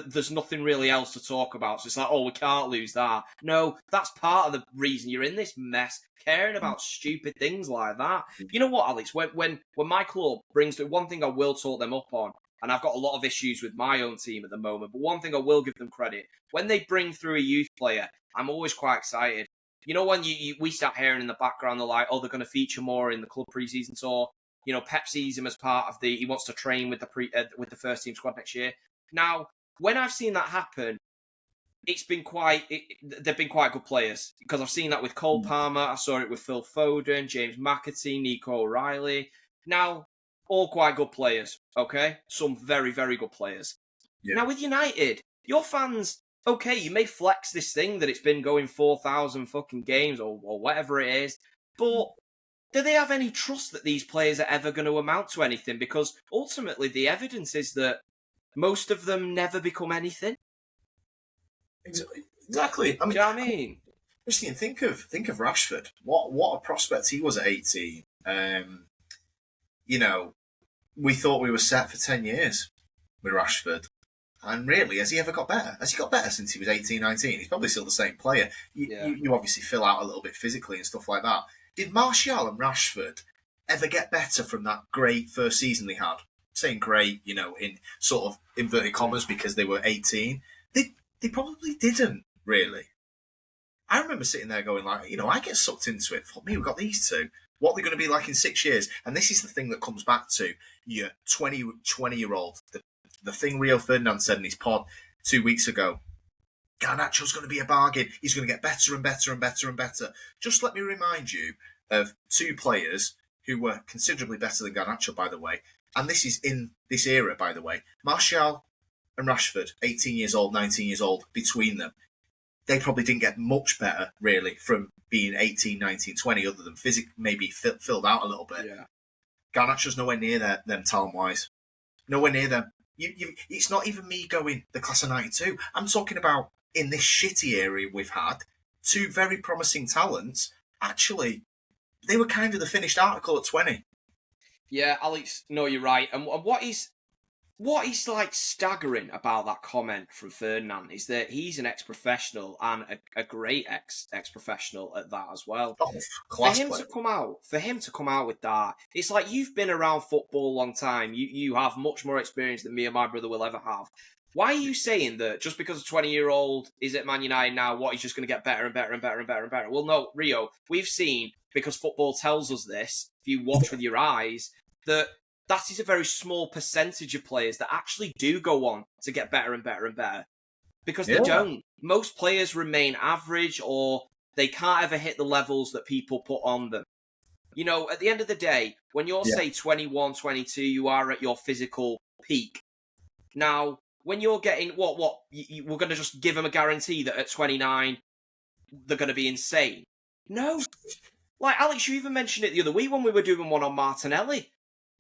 there's nothing really else to talk about. So it's like, oh, we can't lose that. No, that's part of the reason you're in this mess, caring about stupid things like that. You know what, Alex? When my club brings the one thing I will talk them up on, and I've got a lot of issues with my own team at the moment, but one thing I will give them credit, when they bring through a youth player, I'm always quite excited. You know, when we start hearing in the background, they're like, oh, they're going to feature more in the club preseason tour. You know, Pep sees him as part of he wants to train with the first team squad next year. Now, when I've seen that happen, they've been quite good players because I've seen that with Cole Palmer. I saw it with Phil Foden, James McAtee, Nico O'Reilly. Now, all quite good players, okay? Some very, very good players. Yeah. Now, with United, your fans, okay, you may flex this thing that it's been going 4,000 fucking games or whatever it is, but do they have any trust that these players are ever going to amount to anything? Because ultimately, the evidence is that most of them never become anything. Exactly. I mean, do you know what I mean? Christian, think of Rashford. What a prospect he was at 18. You know, we thought we were set for 10 years with Rashford. And really, has he ever got better? Has he got better since he was 18, 19? He's probably still the same player. You obviously fill out a little bit physically and stuff like that. Did Martial and Rashford ever get better from that great first season they had? Saying great, you know, in sort of inverted commas because they were 18. They probably didn't, really. I remember sitting there going like, you know, I get sucked into it. Fuck me, we've got these two. What are they going to be like in 6 years? And this is the thing that comes back to your 20-year-old. The thing Rio Ferdinand said in his pod 2 weeks ago. Garnacho's going to be a bargain. He's going to get better and better and better and better. Just let me remind you of two players who were considerably better than Garnacho, by the way. And this is in this era, by the way. Martial and Rashford, 18 years old, 19 years old, between them. They probably didn't get much better, really, from being 18, 19, 20, other than maybe filled out a little bit. Yeah. Garnacho's nowhere near them talent-wise. Nowhere near them. It's not even me going the class of 92. I'm talking about in this shitty area we've had, two very promising talents actually they were kind of the finished article at 20. Yeah, Alex, no, you're right. And what is like staggering about that comment from Ferdinand is that he's an ex-professional and a great ex-professional at that as well. Oh, class player. For him to come out with that, it's like you've been around football a long time. You have much more experience than me and my brother will ever have. Why are you saying that just because a 20-year-old is at Man United now, what, he's just going to get better and better and better and better and better? Well, no, Rio, we've seen, because football tells us this, if you watch with your eyes, that is a very small percentage of players that actually do go on to get better and better and better. Because they don't. Most players remain average, or they can't ever hit the levels that people put on them. You know, at the end of the day, when you're, say, 21, 22, you are at your physical peak. Now, when you're getting, we're going to just give them a guarantee that at 29, they're going to be insane. No. Like, Alex, you even mentioned it the other week when we were doing one on Martinelli.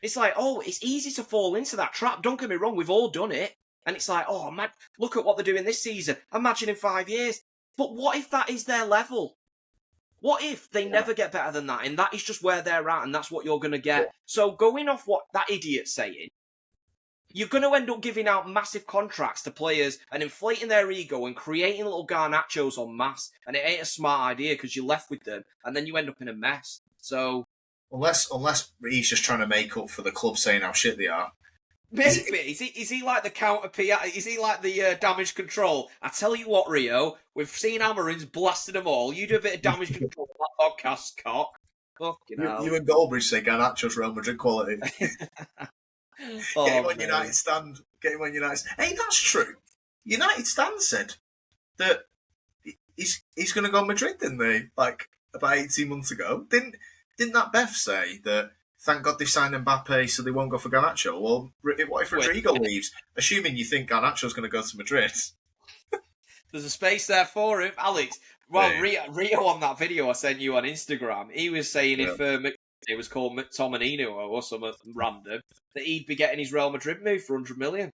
It's like, it's easy to fall into that trap. Don't get me wrong, we've all done it. And it's like, man, look at what they're doing this season. Imagine in 5 years. But what if that is their level? What if they never get better than that, and that is just where they're at, and that's what you're going to get? So going off what that idiot's saying, you're going to end up giving out massive contracts to players and inflating their ego and creating little Garnachos en masse. And it ain't a smart idea because you're left with them, and then you end up in a mess. So... Unless he's just trying to make up for the club saying how shit they are. Maybe. Is he like the counter PR? Is he like the damage control? I tell you what, Rio, we've seen Amarin's blasted them all. You do a bit of damage control on that podcast, cock. Fucking hell. You and Goldbridge say Garnacho's Real Madrid quality. Get him on United stand. Hey, that's true. United stand said that he's going to go Madrid, didn't they? Like, about 18 months ago. Didn't that Beth say that, thank God they've signed Mbappe so they won't go for Garnacho? Well, what if Rodrigo leaves? Assuming you think Garnacho's going to go to Madrid. There's a space there for him. Alex, well, Rio on that video I sent you on Instagram, he was saying if it was called McTominay or something random, that he'd be getting his Real Madrid move for 100 million.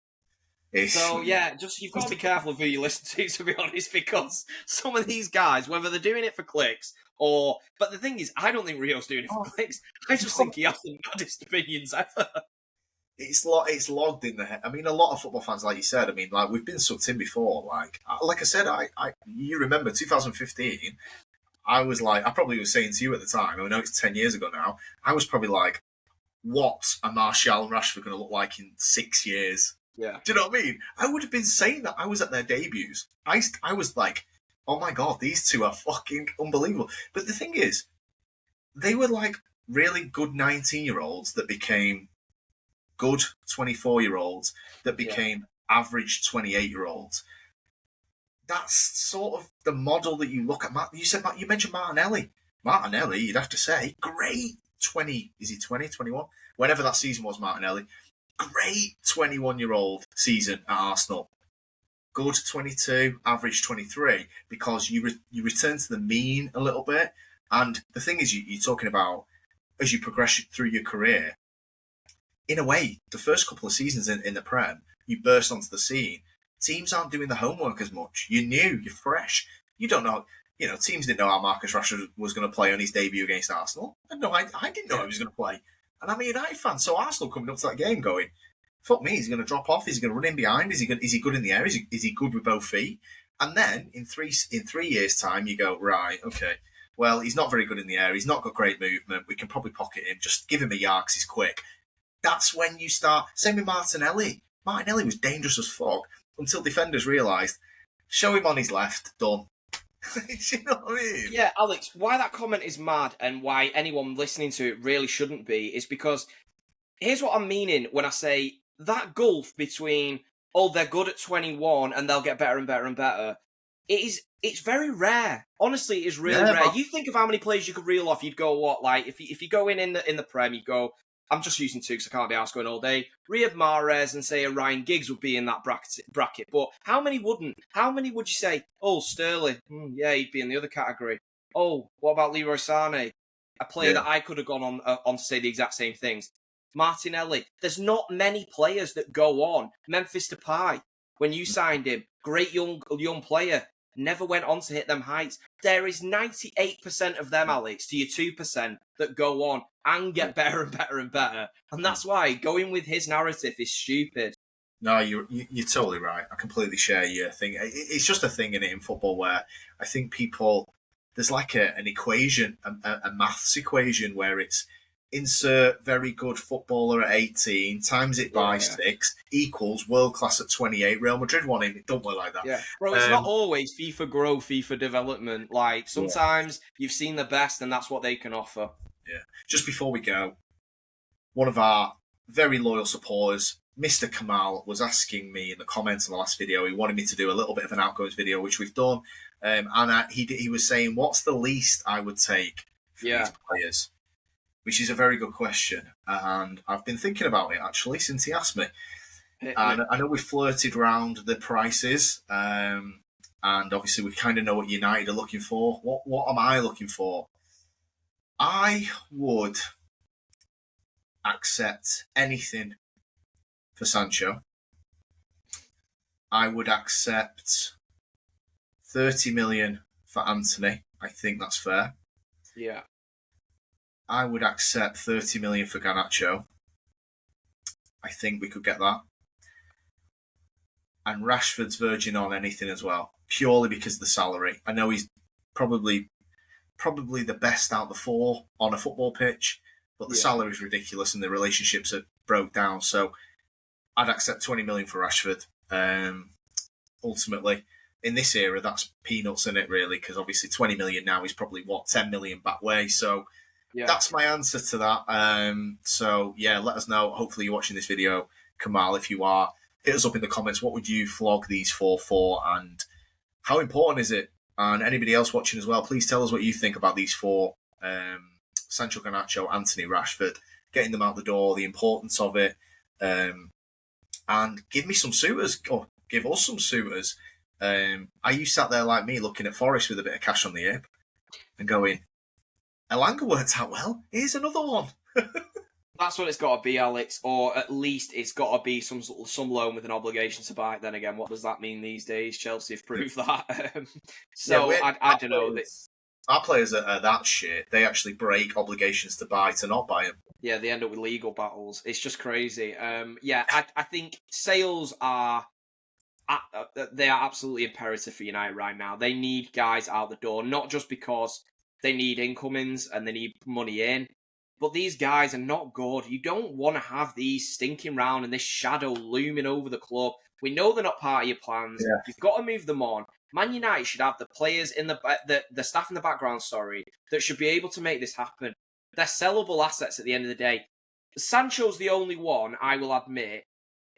So, just you've got to be careful of who you listen to be honest, because some of these guys, whether they're doing it for clicks but the thing is, I don't think Rio's doing it for clicks. I just think he has the maddest opinions ever. It's logged in the head. I mean, a lot of football fans, like you said, I mean, like, we've been sucked in before. Like I said, you remember 2015, I was like, I probably was saying to you at the time, I know it's 10 years ago now, I was probably like, what are Martial and Rashford going to look like in 6 years? Yeah. Do you know what I mean? I would have been saying that. I was at their debuts. I was like, oh my God, these two are fucking unbelievable. But the thing is, they were like really good 19-year-olds that became good 24-year-olds that became average 28-year-olds. That's sort of the model that you look at. You mentioned Martinelli. Martinelli, you'd have to say, great 20, is he 20, 21? Whenever that season was, Martinelli. Great 21-year-old season at Arsenal. Good 22, average 23, because you return to the mean a little bit. And the thing is, you're talking about, as you progress through your career, in a way, the first couple of seasons in the Prem, you burst onto the scene. Teams aren't doing the homework as much. You're new, you're fresh. You don't know, teams didn't know how Marcus Rashford was going to play on his debut against Arsenal. I didn't know he was going to play. And I'm a United fan, so Arsenal coming up to that game going, fuck me, is he going to drop off? Is he going to run in behind? Is he good in the air? Is he good with both feet? And then in 3 years' time, you go, right, okay, well, he's not very good in the air. He's not got great movement. We can probably pocket him. Just give him a yard because he's quick. That's when you start. Same with Martinelli. Martinelli was dangerous as fuck until defenders realised, show him on his left, done. You know what I mean? Yeah, Alex, why that comment is mad and why anyone listening to it really shouldn't be is because here's what I'm meaning when I say that gulf between, they're good at 21 and they'll get better and better and better. It's very rare. Honestly, it is really rare. You think of how many players you could reel off, you'd go, what, like, if you go in the Prem, you go, I'm just using two because I can't be arsed going all day. Riyad Mahrez and, say, a Ryan Giggs would be in that bracket. But how many wouldn't? How many would you say, Sterling? He'd be in the other category. What about Leroy Sané? A player that I could have gone on to say the exact same things. Martinelli. There's not many players that go on. Memphis Depay, when you signed him, great young player. never went on to hit them heights. There is 98% of them, Alex, to your 2% that go on and get better and better and better. And that's why going with his narrative is stupid. No, you're totally right. I completely share your thing. It's just a thing in football where I think people, there's like an equation, a maths equation where it's insert very good footballer at 18 times it by 6 equals world class at 28. Real Madrid won him. It don't work like that. Yeah, bro. It's not always FIFA growth, FIFA development. Like sometimes you've seen the best, and that's what they can offer. Yeah. Just before we go, one of our very loyal supporters, Mr. Kamal, was asking me in the comments on the last video. He wanted me to do a little bit of an outgoings video, which we've done. He was saying, "What's the least I would take for these players?" Which is a very good question, and I've been thinking about it actually since he asked me. And I know we've flirted around the prices, and obviously we kind of know what United are looking for. What am I looking for? I would accept anything for Sancho. I would accept 30 million for Anthony. I think that's fair. Yeah. I would accept 30 million for Garnacho. I think we could get that. And Rashford's verging on anything as well, purely because of the salary. I know he's probably the best out of the four on a football pitch, but the salary is ridiculous and the relationships are broke down. So I'd accept 20 million for Rashford. Ultimately, in this era, that's peanuts in it, really, because obviously 20 million now is probably, 10 million back way. So that's my answer to that. So, let us know. Hopefully you're watching this video, Kamal. If you are, hit us up in the comments. What would you flog these for, and how important is it? And anybody else watching as well, please tell us what you think about these four. Sancho, Garnacho, Anthony, Rashford, getting them out the door, the importance of it. And give me some suitors, or give us some suitors. Are you sat there like me looking at Forest with a bit of cash on the hip and going, Elanga worked out well, here's another one. That's what it's got to be, Alex, or at least it's got to be some loan with an obligation to buy it. Then again, what does that mean these days? Chelsea have proved that. I don't know. Our players are that shit. They actually break obligations to buy to not buy them. Yeah, they end up with legal battles. It's just crazy. I think sales are... they are absolutely imperative for United right now. They need guys out the door, not just because they need incomings and they need money in, but these guys are not good. You don't want to have these stinking round and this shadow looming over the club. We know they're not part of your plans. Yeah. You've got to move them on. Man United should have the players in the staff in the background, that should be able to make this happen. They're sellable assets at the end of the day. Sancho's the only one, I will admit,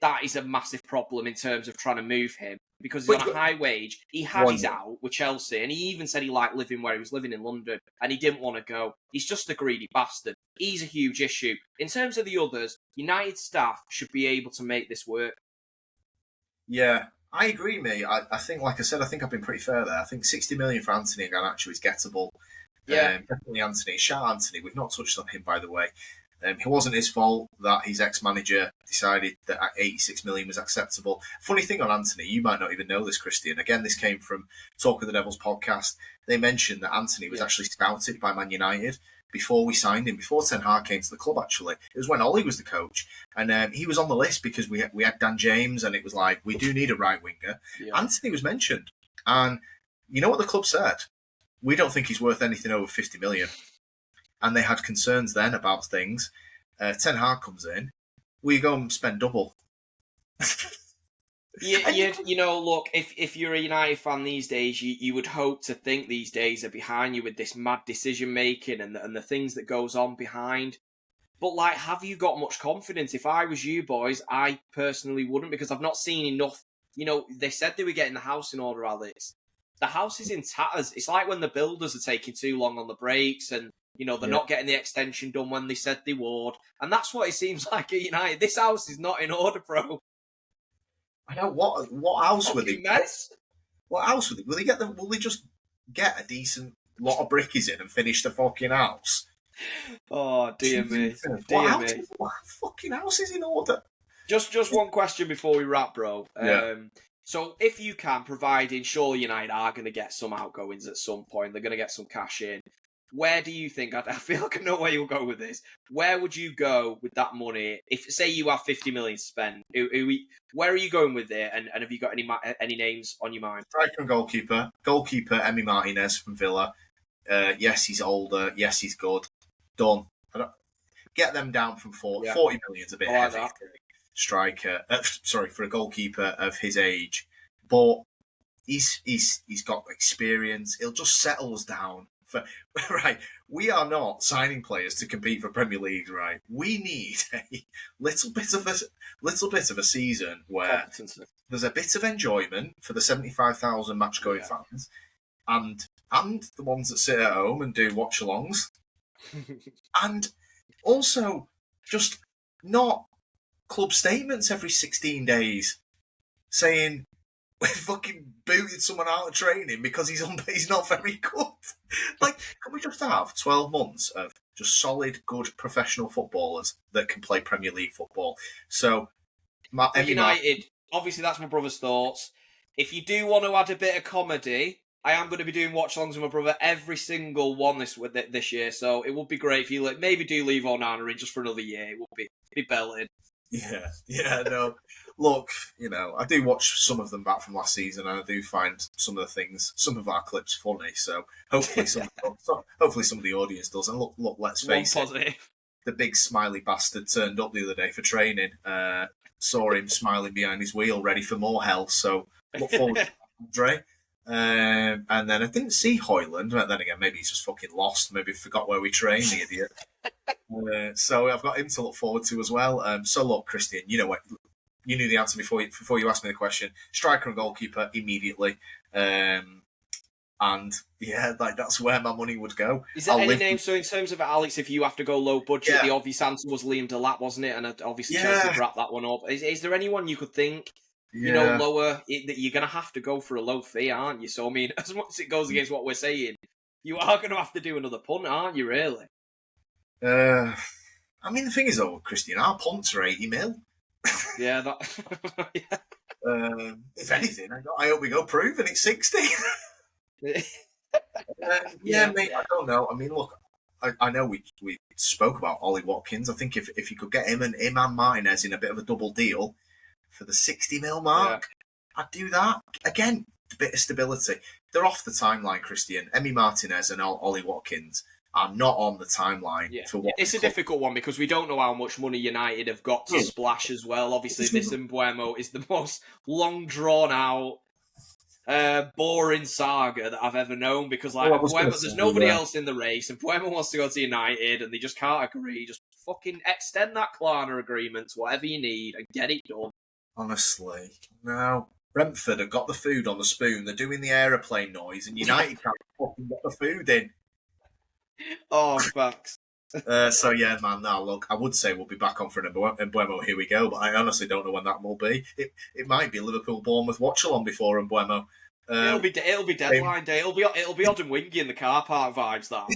that is a massive problem in terms of trying to move him, because he's on a high wage. He had his out with Chelsea, and he even said he liked living where he was living in London, and he didn't want to go. He's just a greedy bastard. He's a huge issue. In terms of the others, United staff should be able to make this work. Yeah, I agree, mate. I think, like I said, I think I've been pretty fair there. I think 60 million for Anthony and Garnacho is gettable. Yeah. Definitely Anthony. Shout Anthony. We've not touched on him, by the way. It wasn't his fault that his ex-manager decided that 86 million was acceptable. Funny thing on Anthony, you might not even know this, Christian. Again, this came from Talk of the Devils podcast. They mentioned that Anthony was actually scouted by Man United before we signed him, before Ten Hag came to the club, actually. It was when Ollie was the coach. And he was on the list because we had Dan James, and it was like, we do need a right winger. Yeah. Anthony was mentioned. And you know what the club said? We don't think he's worth anything over 50 million. And they had concerns then about things. Ten Hag comes in. We go and spend double. Look, if you're a United fan these days, you would hope to think these days are behind you with this mad decision making and the things that goes on behind. But have you got much confidence? If I was you boys, I personally wouldn't, because I've not seen enough. They said they were getting the house in order, Alex. The house is in tatters. It's like when the builders are taking too long on the brakes and they're not getting the extension done when they said they would. And that's what it seems like at United. This house is not in order, bro. I know. What house would they mess? What house would they? Will they just get a decent lot of brickies in and finish the fucking house? Oh, dear me. What fucking house is in order? Just one question before we wrap, bro. So if you can, providing surely United are going to get some outgoings at some point, they're going to get some cash in. Where do you think? I feel like I know where you'll go with this. Where would you go with that money? If say you have 50 million to spend, where are you going with it? And have you got any names on your mind? Striker and goalkeeper. Goalkeeper Emi Martinez from Villa. Yes, he's older. Yes, he's good. Done. Get them down from 40. 40 million's a bit heavy. That. Striker. For a goalkeeper of his age, but he's got experience. He'll just settle us down. Right, we are not signing players to compete for Premier League. Right, we need a little bit of a season where there's a bit of enjoyment for the 75,000 match-going fans, and the ones that sit at home and do watch-alongs, and also just not club statements every 16 days saying we fucking booted someone out of training because he's not very good. Like, can we just have 12 months of just solid, good professional footballers that can play Premier League football? So, United, obviously that's my brother's thoughts. If you do want to add a bit of comedy, I am going to be doing watch-alongs with my brother every single one this year, so it would be great if you maybe do leave Onana in just for another year. It would be belted. Yeah, no. Look, I do watch some of them back from last season, and I do find some of our clips funny. So hopefully, some of the audience does. And look, let's face it, the big smiley bastard turned up the other day for training. Saw him smiling behind his wheel, ready for more hell. So look forward to that, Andre. And then I didn't see Hoyland. But then again, maybe he's just fucking lost. Maybe forgot where we train, the idiot. So I've got him to look forward to as well. So look, Christian, you know what? You knew the answer before you asked me the question. Striker and goalkeeper immediately. And yeah, that's where my money would go. Is there any name? So in terms of Alex, if you have to go low budget, the obvious answer was Liam Delap, wasn't it? And obviously Chelsea wrapped that one up. Is there anyone you could think, lower, that you're going to have to go for a low fee, aren't you? So I mean, as much as it goes against what we're saying, you are going to have to do another punt, aren't you? Really? I mean, the thing is, though, Christian, our punts are 80 mil. Yeah, if anything, I hope we go proven it's 60. Mate, I don't know. I mean, look, I know we spoke about Ollie Watkins. I think if you could get him and Martinez in a bit of a double deal for the 60 mil mark, I'd do that. Again, a bit of stability. They're off the timeline, Christian. Emi Martinez and Ollie Watkins are not on the timeline for what it's a difficult one because we don't know how much money United have got to splash as well. Obviously, this Mbeumo is the most long drawn out, boring saga that I've ever known because there's nobody else in the race, and Mbeumo wants to go to United, and they just can't agree. Just fucking extend that Klarna agreement to whatever you need and get it done. Honestly, no. Brentford have got the food on the spoon. They're doing the aeroplane noise, and United can't fucking get the food in. Oh, facts. So yeah, man. Now look, I would say we'll be back on for an Mbeumo. Here we go, but I honestly don't know when that will be. It might be Liverpool Bournemouth watch along before Mbeumo. It'll be deadline day. It'll be odd and wingy in the car park vibes. That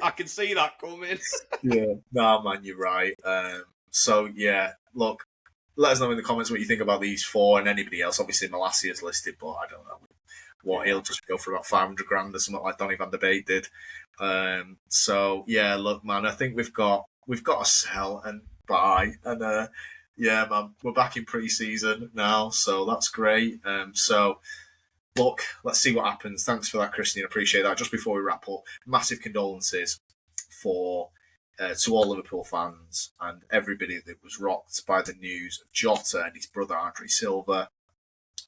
I can see that coming. Yeah, no man, you're right. So yeah, look, let us know in the comments what you think about these four and anybody else. Obviously, Malassia's listed, but I don't know what he'll just go for about 500 grand or something like Donny van der Beek did. So yeah, look, man, I think we've got to sell and buy, and yeah, man, we're back in pre-season now, so that's great. So look, let's see what happens. Thanks for that, Christian. Appreciate that. Just before we wrap up, massive condolences to all Liverpool fans and everybody that was rocked by the news of Jota and his brother Andre Silva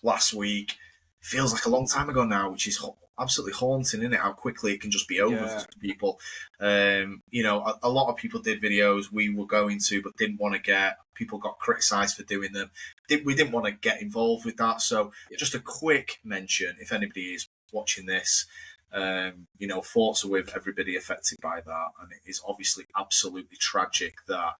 last week. Feels like a long time ago now, which is absolutely haunting, isn't it? How quickly it can just be over for people. A lot of people did videos we were going to, but didn't want to get. People got criticised for doing them. We didn't want to get involved with that. So just a quick mention, if anybody is watching this, thoughts are with everybody affected by that. And it is obviously absolutely tragic that,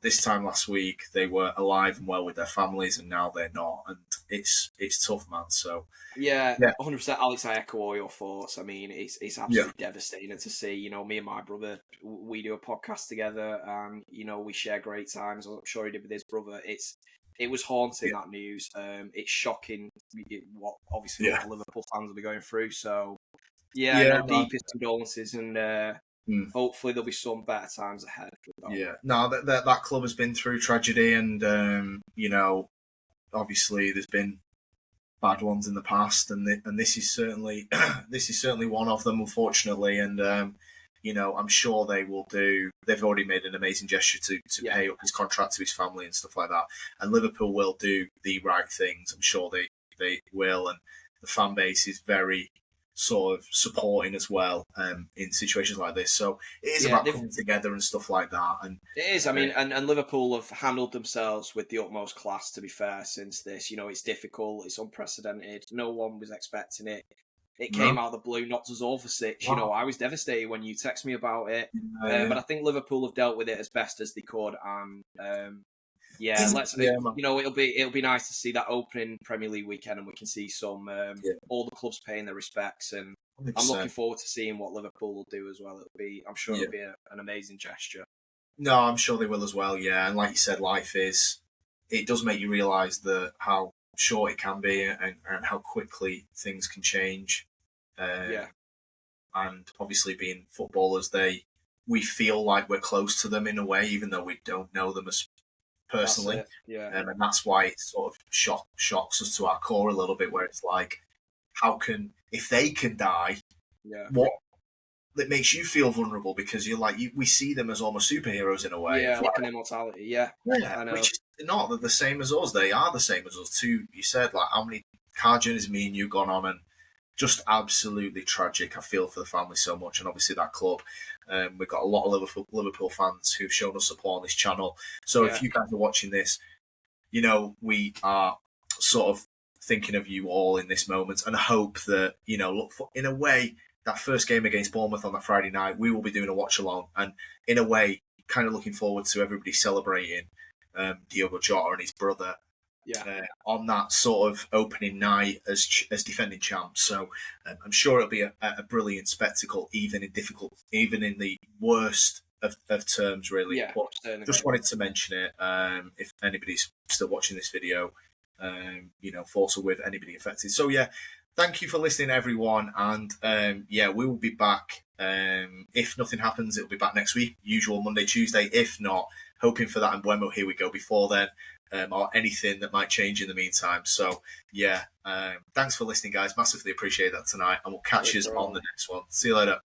this time last week they were alive and well with their families, and now they're not, and it's tough, man. So 100%, Alex. I echo all your thoughts. I mean, it's absolutely devastating to see. Me and my brother, we do a podcast together, and we share great times. I'm sure he did with his brother. It's it was haunting, that news. It's shocking what obviously what Liverpool fans will be going through. So deepest condolences, and hopefully there'll be some better times ahead. Yeah, no, that club has been through tragedy, and obviously there's been bad ones in the past, and this is certainly one of them, unfortunately. And I'm sure they will do. They've already made an amazing gesture to pay up his contract to his family and stuff like that. And Liverpool will do the right things. I'm sure they will, and the fan base is very sort of supporting as well in situations like this. So it is about coming together and stuff like that. And it is. I mean, and Liverpool have handled themselves with the utmost class, to be fair, since this. It's difficult. It's unprecedented. No one was expecting it. It came out of the blue, knocked us all for 6. Wow. I was devastated when you texted me about it. But I think Liverpool have dealt with it as best as they could. And it'll be nice to see that opening Premier League weekend, and we can see some all the clubs paying their respects. And 100%. I'm looking forward to seeing what Liverpool will do as well. I'm sure it'll be an amazing gesture. No, I'm sure they will as well. Yeah, and like you said, it does make you realise how short it can be and how quickly things can change. And obviously, being footballers, we feel like we're close to them in a way, even though we don't know them as personally. And that's why it sort of shocks us to our core a little bit, where it's like, if they can die, what? That makes you feel vulnerable, because you're like, we see them as almost superheroes in a way. Yeah, like an immortality. I know. Which is not. They're the same as us. They are the same as us too. You said, like, how many car journeys me and you gone on, and just absolutely tragic. I feel for the family so much, and obviously that club. We've got a lot of Liverpool fans who've shown us support on this channel. So if you guys are watching this, we are sort of thinking of you all in this moment, and hope that, look for, in a way, that first game against Bournemouth on that Friday night, we will be doing a watch along, and in a way, kind of looking forward to everybody celebrating Diogo Jota and his brother on that sort of opening night as defending champs. So I'm sure it'll be a brilliant spectacle, even in the worst of terms, really. Yeah, but just wanted to mention it. If anybody's still watching this video, thoughts are with anybody affected. So thank you for listening, everyone. And we will be back. If nothing happens, it'll be back next week, usual Monday, Tuesday. If not, hoping for that Mbeumo, here we go, before then, or anything that might change in the meantime. So, thanks for listening, guys. Massively appreciate that tonight. And we'll catch you on the next one. See you later.